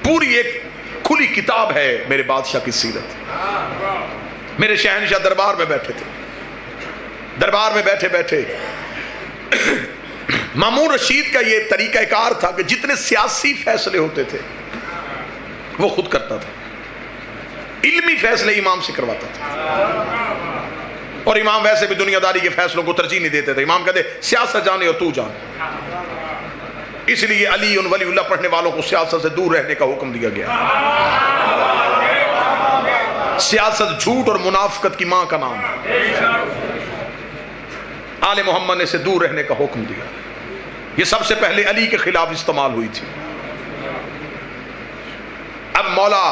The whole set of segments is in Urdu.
پوری ایک کھلی کتاب ہے میرے بادشاہ کی سیرت. میرے شہنشاہ دربار میں بیٹھے تھے. دربار میں بیٹھے بیٹھے مامون رشید کا یہ طریقہ کار تھا کہ جتنے سیاسی فیصلے ہوتے تھے وہ خود کرتا تھا. علمی فیصلے امام سے کرواتا تھا. اور امام ویسے بھی دنیا داری کے فیصلوں کو ترجیح نہیں دیتے تھے. امام کہتے سیاست جانے اور تو جان. اس لیے علی ولی اللہ پڑھنے والوں کو سیاست سے دور رہنے کا حکم دیا گیا. سیاست جھوٹ اور منافقت کی ماں کا نام ہے. آل محمد نے اسے دور رہنے کا حکم دیا. یہ سب سے پہلے علی کے خلاف استعمال ہوئی تھی. اب مولا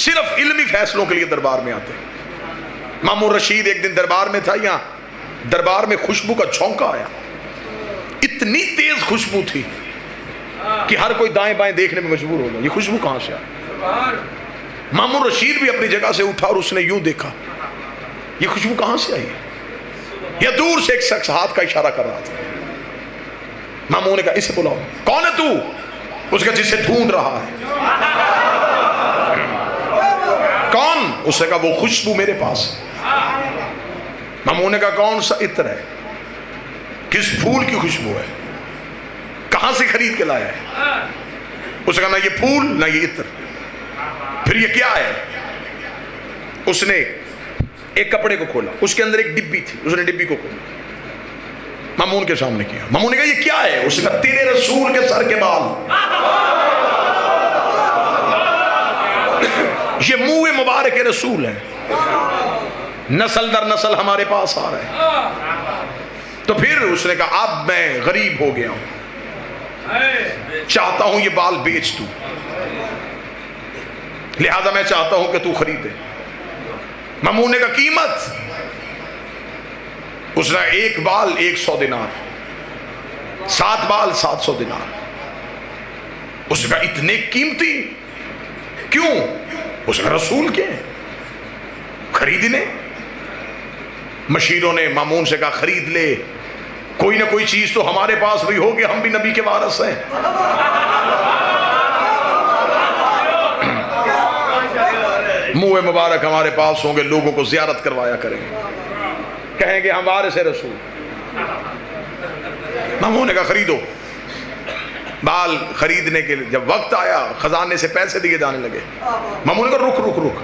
صرف علمی فیصلوں کے لیے دربار میں آتے. مامون رشید ایک دن دربار میں تھا. یہاں دربار میں خوشبو کا جھونکا آیا. اتنی تیز خوشبو تھی کہ ہر کوئی دائیں بائیں دیکھنے میں مجبور ہو گیا. یہ خوشبو کہاں سے آئی؟ مامون رشید بھی اپنی جگہ سے اٹھا اور اس نے یوں دیکھا یہ خوشبو کہاں سے آئی. یا دور سے ایک شخص ہاتھ کا اشارہ کر رہا تھا. مامون نے کہا اسے بلاؤ. کون ہے تو؟ اس کا جسے ڈھونڈ رہا ہے. کون؟ اس نے کہا وہ خوشبو میرے پاس. مامون نے کہا کون سا عطر ہے؟ کس پھول کی خوشبو ہے؟ کہاں سے خرید کے لایا ہے؟ اس نے کہا نہ یہ پھول نہ یہ عطر. پھر یہ کیا ہے؟ اس نے ایک کپڑے کو کھولا. اس کے اندر ایک ڈبی تھی. اس نے ڈبی کو کھولا مامون کے سامنے کیا. مامون نے کہا یہ کیا ہے؟ اس نے کہا تیرے رسول کے سر کے بال. یہ منہ مبارک رسول ہے. نسل در نسل ہمارے پاس آ رہا ہے. تو پھر اس نے کہا اب میں غریب ہو گیا ہوں, چاہتا ہوں یہ بال بیچ دوں, لہذا میں چاہتا ہوں کہ تو خریدے. مامون نے کہا قیمت؟ اس نے ایک بال 100 دینار, 7 بال 700 دینار. اس نے کہا اتنے قیمتی کیوں؟ اس نے کہا رسول کے خریدنے. مشیروں نے مامون سے کہا خرید لے, کوئی نہ کوئی چیز تو ہمارے پاس بھی ہوگی, ہم بھی نبی کے وارث ہیں. منہ مبارک ہمارے پاس ہوں گے, لوگوں کو زیارت کروایا کریں گے, کہیں گے ہم وارث ہیں رسول. مامون نے کہا خریدو. بال خریدنے کے لیے جب وقت آیا خزانے سے پیسے دیے جانے لگے. مامون نے کہا رک رک رک,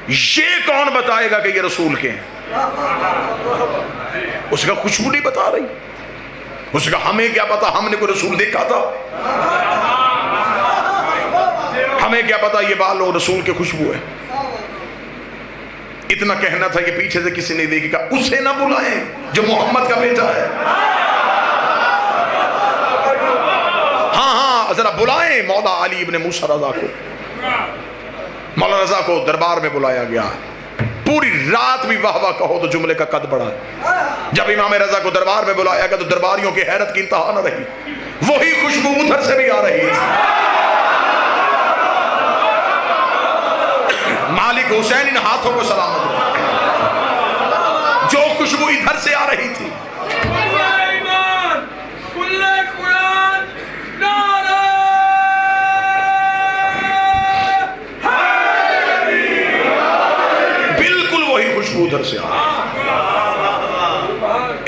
یہ کون بتائے گا کہ یہ رسول کے ہیں؟ اس کا خوشبو نہیں بتا رہی. اس کا ہمیں کیا پتا, ہم نے کوئی رسول دیکھا تھا؟ ہمیں کیا پتا یہ بال اور رسول کے خوشبو ہے. اتنا کہنا تھا, یہ پیچھے سے کسی نے دیکھا اسے نہ بلائیں جو محمد کا بیٹا ہے. ہاں ہاں ذرا بلائیں مولا علی ابن موسیٰ رضا کو. مولا رضا کو دربار میں بلایا گیا. پوری رات بھی واہ واہ کہو تو جملے کا قد بڑھا. جب امام رضا کو دربار میں بلایا گیا تو درباریوں کی حیرت کی انتہا نہ رہی. وہی خوشبو ادھر سے بھی آ رہی تھی. مالک حسین ان ہاتھوں کو سلامت ہو, جو خوشبو ادھر سے آ رہی تھی. بالکل وہی خوشبو ادھر سے آ رہی.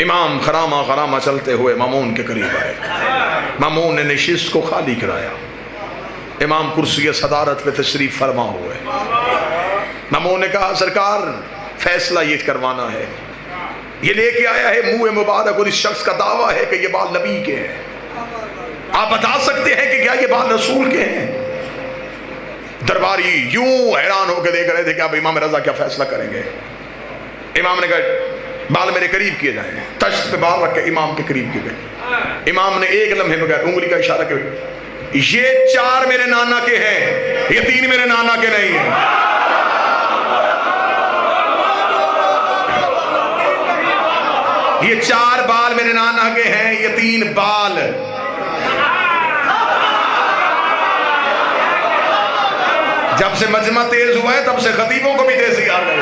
امام خرامہ خرامہ چلتے ہوئے مامون کے قریب آئے. مامون نے نشست کو خالی کرایا. امام کرسی صدارت پہ تشریف فرما ہوئے. مامون نے کہا سرکار فیصلہ یہ کروانا ہے, یہ لے کے آیا ہے منہ مبارک اور اس شخص کا دعویٰ ہے کہ یہ بال نبی کے ہیں. آپ بتا سکتے ہیں کہ کیا یہ بال رسول کے ہیں؟ درباری یوں حیران ہو کے دیکھ رہے تھے کہ اب امام رضا کیا فیصلہ کریں گے. امام نے کہا بال میرے قریب کیے جائیں. تشت پہ بال رکھ کے امام کے قریب کیے گئے. امام نے ایک لمحے بغیر انگلی کا اشارہ کیا, یہ 4 میرے نانا کے ہیں, یہ 3 میرے نانا کے نہیں ہیں. یہ 4 بال میرے نانا کے ہیں, یہ 3 بال. جب سے مجمع تیز ہوا ہے تب سے خطیبوں کو بھی تیزی آ گئی.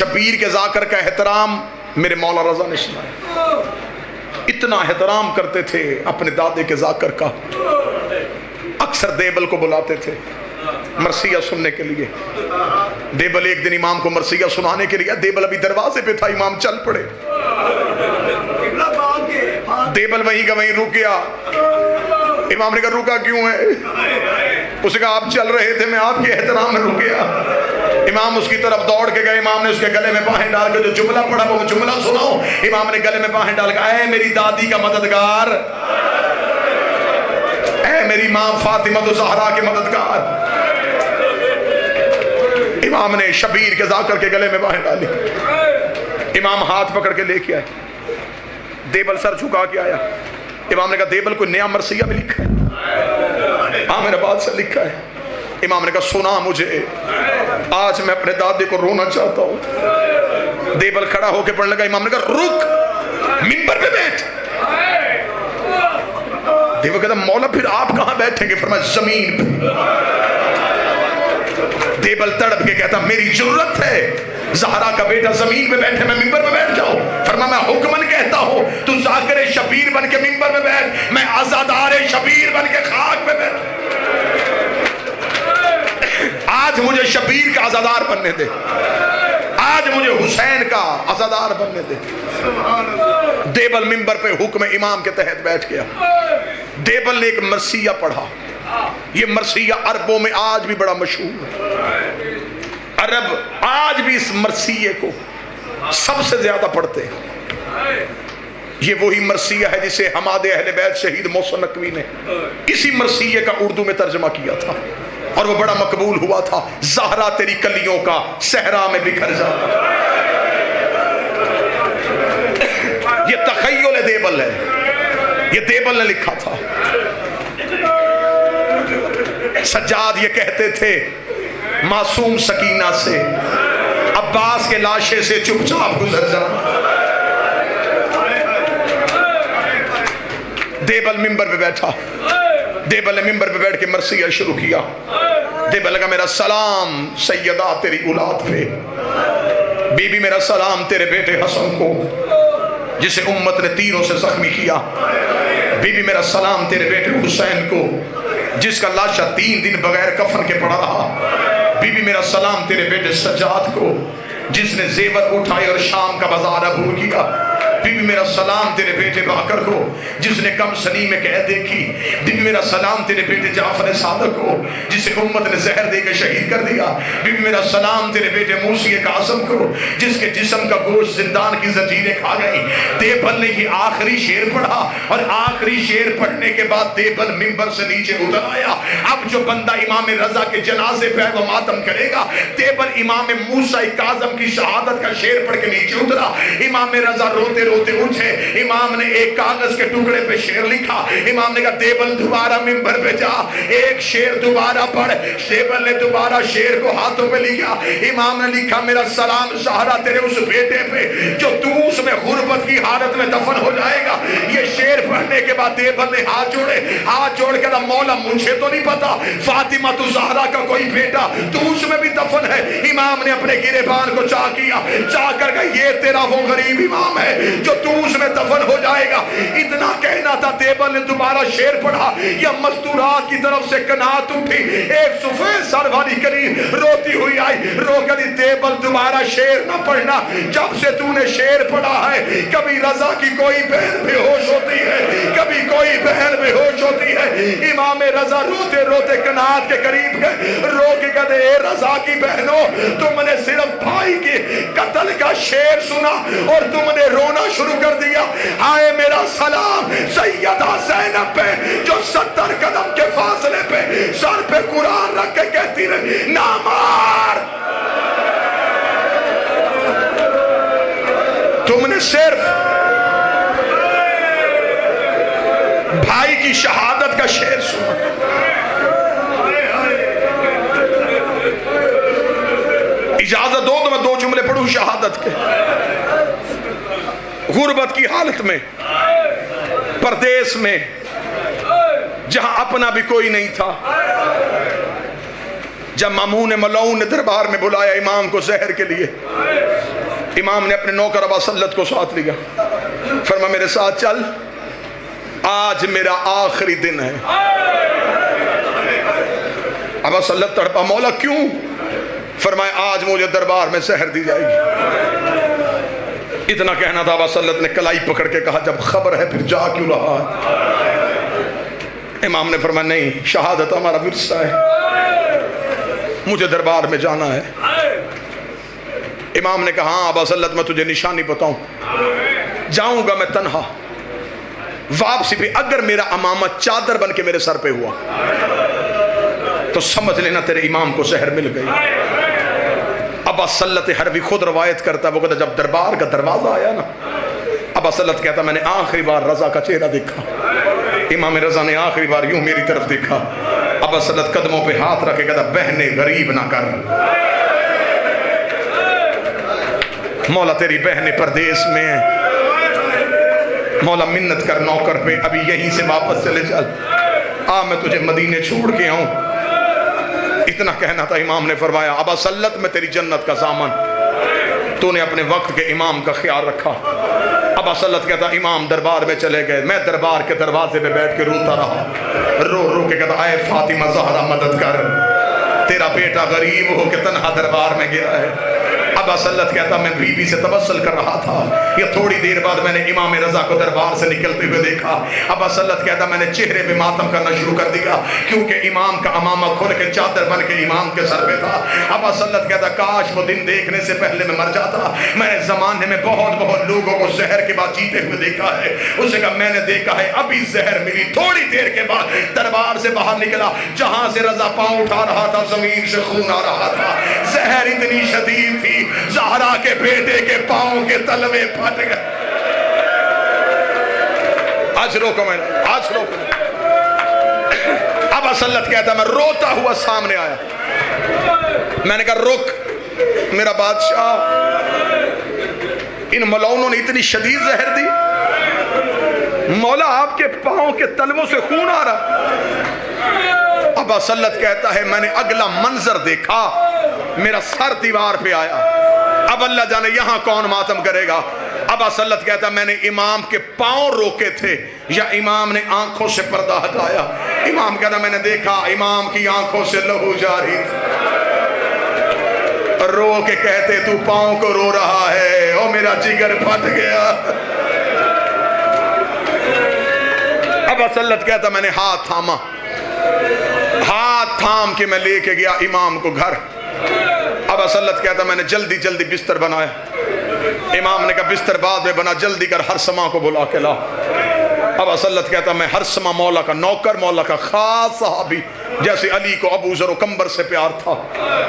شبیر کے ذاکر کا احترام میرے مولا رضا نے سنایا. اتنا احترام کرتے تھے اپنے دادے کے ذاکر کا. اکثر دیبل کو بلاتے تھے مرثیہ سننے کے لیے. دیبل ایک دن امام کو مرثیہ سنانے کے لیے، دیبل ابھی دروازے پہ تھا، امام چل پڑے. دیبل وہیں کا وہیں رک گیا. امام نے کہا رکا کیوں ہے؟ اس نے کہا آپ چل رہے تھے، میں آپ کے احترام میں رک گیا. امام اس کی طرف دوڑ کے گئے. امام نے اس کے گلے میں باہیں ڈال کے جو جملہ پڑھا وہ جملہ سناؤ. امام نے گلے میں باہیں ڈال کے اے میری دادی کا مددگار، اے میری ماں فاطمہ الزہرا کے مددگار. امام نے شبیر کے ذاکر کے گلے میں باہیں ڈالی. امام ہاتھ پکڑ کے لے کے آئے. دیبل سر جھکا کے آیا. امام نے کہا دیبل کوئی نیا مرثیہ بھی لکھا ہے؟ عامر آباد سے لکھا ہے. امام نے کہا سنا مجھے، آج میں اپنے دادے کو رونا چاہتا ہوں. دیبل کھڑا ہو کے پڑھنے لگا. امام نے کہا رک، منبر پہ بیٹھ. دیبل کہتا مولا پھر آپ کہاں بیٹھیں گے؟ فرمایا زمین پہ. دیبل تڑپ کے کہتا میری جرت ہے زہرا کا بیٹا زمین پہ بیٹھے، میں منبر پہ بیٹھ جاؤں؟ فرمایا میں حکمن کہتا ہوں تو ذاکر شبیر بن کے منبر پہ بیٹھ، میں عزادار شبیر بن کے خاک پہ بیٹھ. آج مجھے شبیر کا عزادار بننے دے، آج مجھے حسین کا عزادار بننے دے. دیبل منبر پہ حکم امام کے تحت بیٹھ گیا. دیبل نے ایک مرثیہ پڑھا. یہ مرثیہ عربوں میں آج بھی بڑا مشہور ہے. عرب آج بھی اس مرثیے کو سب سے زیادہ پڑھتے ہیں. یہ وہی مرثیہ ہے جسے حماد اہل بیت شہید محسن نقوی نے اسی مرثیے کا اردو میں ترجمہ کیا تھا اور وہ بڑا مقبول ہوا تھا. زہرا تیری کلیوں کا صحرا میں بکھر جا. یہ تخیل دیبل ہے، یہ دیبل نے لکھا تھا. سجاد یہ کہتے تھے معصوم سکینہ سے عباس کے لاشے سے چپ چاپ گزر جا. دیبل ممبر پہ بیٹھا. دیبل نے ممبر پہ بیٹھ کے مرثیہ شروع کیا. دیبل لگا میرا سلام سیدہ تیری اولاد پہ، بی بی میرا سلام تیرے بیٹے حسن کو جسے امت نے تیروں سے زخمی کیا. بی بی میرا سلام تیرے بیٹے حسین کو جس کا لاشا 3 دن بغیر کفن کے پڑا رہا. بی بی میرا سلام تیرے بیٹے سجاد کو جس نے زیور اٹھائے اور شام کا بازار عبور کیا. بی بی میرا سلام تیرے بیٹے باکر کو جس نے کم سنی میں قید دیکھی. بی بی میرا سلام تیرے بیٹے جعفر صادق کو جسے امت نے زہر دے کے شہید کر دیا. بی بی میرا سلام تیرے بیٹے موسی قاسم کو جس کے جسم کا گوشت زندان کی زنجیریں کھا گئی. دیبل نے یہ آخری شعر پڑھا اور آخری شعر پڑھنے کے بعد دیبل منبر سے نیچے اتر آیا. اب جو بندہ امام رضا کے جنازے پہ وہ ماتم کرے گا. دیبل امام موسیٰ کاظم کی شہادت کا شعر پڑھ کے نیچے اترا. امام رضا روتے روتے اٹھے. امام نے ایک کاغذ کے ٹکڑے پہ شعر لکھا. امام نے کہا دیبل دوبارہ منبر پہ جا، ایک شعر دوبارہ پڑھ. دیبل نے دوبارہ شعر کو ہاتھوں پہ لیا. امام نے لکھا میرا سلام زہرا تیرے اس بیٹے پہ جو تو اس میں غربت کی حالت میں دفن ہو جائے گا. یہ شعر پڑھنے کے بعد دیبل نے ہاتھ جوڑے. ہاتھ جوڑ کے کہا مولا مجھے تو نہیں پتا فاطمہ الزہرا کا کوئی بیٹا تو اس میں بھی دفن ہے. امام نے اپنے گریبان کو چاہ کیا، چاہ کر کہا یہ تیرا وہ غریب امام ہے جو تو اس میں دفن ہو جائے گا. اتنا کہنا تھا. دیبل نے دوبارہ شعر پڑھا. یا مستورات کی طرف سے کنات اٹھی. ایک سفید سر والی کریم روتی ہوئی آئی. رو کر دیبل دوبارہ شعر نہ پڑھنا. جب سے تو نے شعر پڑھا ہے کبھی رضا کی کوئی بہن بے ہوش ہوتی ہے، کبھی کوئی بہن بے ہوش ہوتی ہے. امام رضا روتے روتے کنات کے قریب گئے. رو کے کہتے اے رضا کی بہنوں تم نے صرف بھائی کے قتل کا شعر سنا اور تم نے رونا شروع کر دیا. آئے میرا سلام سیدہ زینب پہ جو 70 قدم کے فاصلے پہ سر پہ قرآن رکھ کے کہتی رہے نہ مار. تم نے صرف بھائی کی شہادت کا شعر سنا. اجازت دو تو میں 2 جملے پڑھوں شہادت کے. غربت کی حالت میں، پردیس میں، جہاں اپنا بھی کوئی نہیں تھا، جب مامون ملعون نے دربار میں بلایا امام کو زہر کے لیے، امام نے اپنے نوکر ابا سلت کو ساتھ لیا، فرمایا میرے ساتھ چل، آج میرا آخری دن ہے۔ ابا سلت تڑپا، مولا کیوں؟ فرمایا آج مجھے دربار میں سحر دی جائے گی۔ اتنا کہنا تھا، ابا سلت نے کلائی پکڑ کے کہا جب خبر ہے پھر جا کیوں رہا ہے؟ امام نے فرمایا نہیں، شہادت ہمارا ورثہ ہے، مجھے دربار میں جانا ہے۔ امام نے کہا ہاں ابا سلت میں تجھے نشانی بتاؤں، جاؤں گا میں تنہا، واپسی پہ اگر میرا امامہ چادر بن کے میرے سر پہ ہوا تو سمجھ لینا تیرے امام کو سحر مل گئی۔ ابا سلت حربی خود روایت کرتا ہے، وہ کہتا جب دربار کا دروازہ آیا نا، ابا سلت کہتا میں نے آخری بار رضا کا چہرہ دیکھا، امام رضا نے آخری بار یوں میری طرف دیکھا۔ ابا سلت قدموں پہ ہاتھ رکھے کہتا بہنے غریب نہ کر، مولا تیری بہنیں پردیس میں ہیں، مولا منت کر نوکر پہ ابھی یہیں سے واپس چلے چل، میں تجھے مدینے چھوڑ کے آؤں۔ اتنا کہنا تھا، امام نے فرمایا ابا سلت میں تیری جنت کا سامان، تو نے اپنے وقت کے امام کا خیال رکھا۔ ابا سلت کہتا امام دربار میں چلے گئے، میں دربار کے دروازے پہ بیٹھ کے روتا رہا، رو رو کے کہتا اے فاطمہ زہرا مدد کر، تیرا بیٹا غریب ہو کے تنہا دربار میں گیا ہے۔ ابا سلت کہتا میں بی بی سے تبسل کر رہا تھا، یہ تھوڑی دیر بعد میں نے امام رضا کو دربار سے نکلتے ہوئے دیکھا۔ ابا سلت کہتا میں نے چہرے پہ ماتم کرنا شروع کر دیا، کیونکہ امام کا امامہ کھل کے چادر بن کے امام کے سر پہ تھا۔ ابا سلت کہتا کاش وہ دن دیکھنے سے پہلے میں مر جاتا، میں نے زمانے میں بہت لوگوں کو زہر کے بعد جیتے ہوئے دیکھا ہے، اسے کہا میں نے دیکھا ہے ابھی زہر ملی، تھوڑی دیر کے بعد دربار سے باہر نکلا، جہاں سے رضا پاؤں اٹھا رہا تھا زمین سے خون آ رہا تھا، زہر اتنی شدید تھی زہرا کے بیٹے کے پاؤں کے تلوے پھٹ گئے۔ آج روکو میں، آج روکو۔ ابا سلت کہتا میں روتا ہوا سامنے آیا، میں نے کہا رک میرا بادشاہ، ان ملعونوں نے اتنی شدید زہر دی، مولا آپ کے پاؤں کے تلووں سے خون آ رہا۔ ابا سلت کہتا ہے میں نے اگلا منظر دیکھا، میرا سر دیوار پہ آیا، اب اللہ جانے یہاں کون ماتم کرے گا۔ ابا سلت کہتا میں نے امام کے پاؤں روکے تھے یا امام نے آنکھوں سے پردہ ہٹایا، امام کہتا میں نے دیکھا امام کی آنکھوں سے لہو جاری تھا، رو کے کہتے تو پاؤں کو رو رہا ہے، او میرا جگر پھٹ گیا۔ ابا سلت کہتا میں نے ہاتھ تھاما، ہاتھ تھام کے میں لے کے گیا امام کو گھر۔ ابا سلت کہتا میں نے جلدی بستر بنایا، امام نے کہا بستر بعد میں بنا، جلدی کر ہرسما کو بلا کے لا۔ ابا سلت کہتا میں ہرسما مولا کا نوکر، مولا کا خاص صحابی، جیسے علی کو ابو ذر و کمبر سے پیار تھا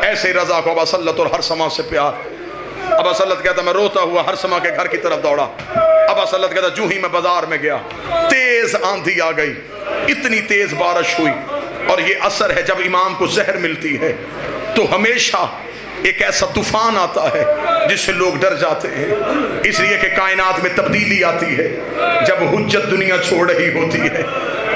ایسے رضا کو ابا سلت اور ہرسما سے پیار۔ ابا سلت کہتا میں روتا ہوا ہرسما کے گھر کی طرف دوڑا۔ ابا سلت کہتا جو ہی میں بازار میں گیا تیز آندھی آ گئی، اتنی تیز بارش ہوئی، اور یہ اثر ہے جب امام کو زہر ملتی ہے تو ہمیشہ ایک ایسا طوفان آتا ہے جس سے لوگ ڈر جاتے ہیں، اس لیے کہ کائنات میں تبدیلی آتی ہے جب حجت دنیا چھوڑ رہی ہوتی ہے۔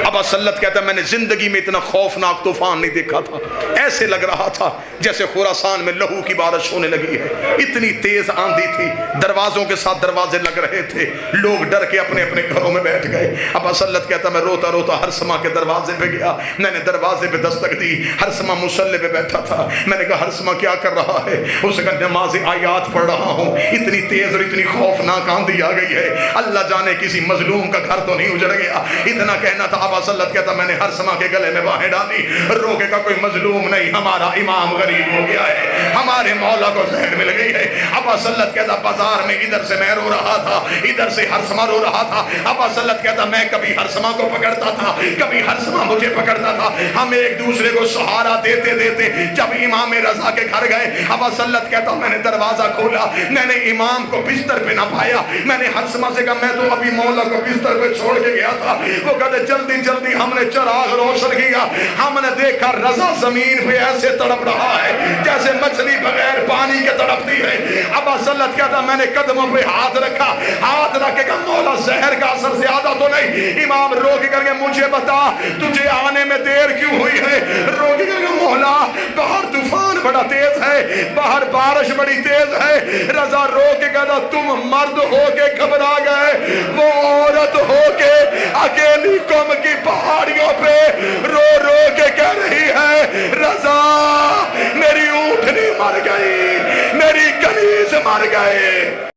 ابا سلت کہتا ہے میں نے زندگی میں اتنا خوفناک طوفان نہیں دیکھا تھا، ایسے لگ رہا تھا جیسے خراسان میں لہو کی بارش ہونے لگی ہے، اتنی تیز آندھی تھی، دروازوں کے ساتھ دروازے لگ رہے تھے، لوگ ڈر کے اپنے اپنے گھروں میں بیٹھ گئے۔ ابا سلت کہتا میں روتا روتا ہرسما کے دروازے پہ گیا، میں نے دروازے پہ دستک دی، ہرسما مصلی پہ بیٹھا تھا، میں نے کہا ہرسما کیا کر رہا ہے؟ اس نے کہا نماز آیات پڑھ رہا ہوں، اتنی تیز اور اتنی خوفناک آندھی آ گئی ہے، اللہ جانے کسی مظلوم کا گھر تو نہیں اجڑ گیا۔ اتنا کہنا تھا، ابا سلت کہتا میں نے ہرسما کے گلے میں باہیں ڈالی، روکے کا کوئی مظلوم نہیں، ہمارا امام غریب ہو گیا ہے، ہمارے مولا کو زہر مل گئی ہے۔ ابا سلت کہتا بازار میں ادھر سے میں رو رہا تھا، ادھر سے ہرسما رو رہا تھا۔ ابا سلت کہتا میں کبھی ہرسما کو پکڑتا تھا، کبھی ہرسما مجھے پکڑتا تھا، ہم ایک دوسرے کو سہارا دیتے دیتے جب امام رضا کے گھر گئے، ابا سلت کہتا میں نے دروازہ کھولا، میں نے امام کو بستر پہ نہ پایا، میں نے ہرسما سے کہا میں تو ابھی مولا کو بستر پہ چھوڑ کے گیا تھا، وہ کہتے جلدی جلدی ہم نے چراغ روشن کیا، ہم نے دیکھا رضا زمین پہ ایسے تڑپ رہا ہے جیسے مچھلی بغیر پانی کے تڑپتی ہے۔ ابا سلت کہتا میں نے قدموں پہ ہاتھ رکھا، ہاتھ رکھ کے کہا مولا زہر کا اثر زیادہ تو نہیں؟ امام رو کے کر کے مجھے بتا تجھے آنے میں دیر کیوں ہوئی ہے؟ رو کے کر کے مولا باہر طوفان بڑا تیز ہے، باہر بارش بڑی تیز ہے۔ رضا رو کے کہتا تم مرد ہو کے گھبرا گئے، وہ عورت ہو کے اکیلی قوم کی پہاڑیوں پہ رو رو کے کہہ رہی ہے رضا میری اونٹنی مر گئی، میری کنیز مر گئے۔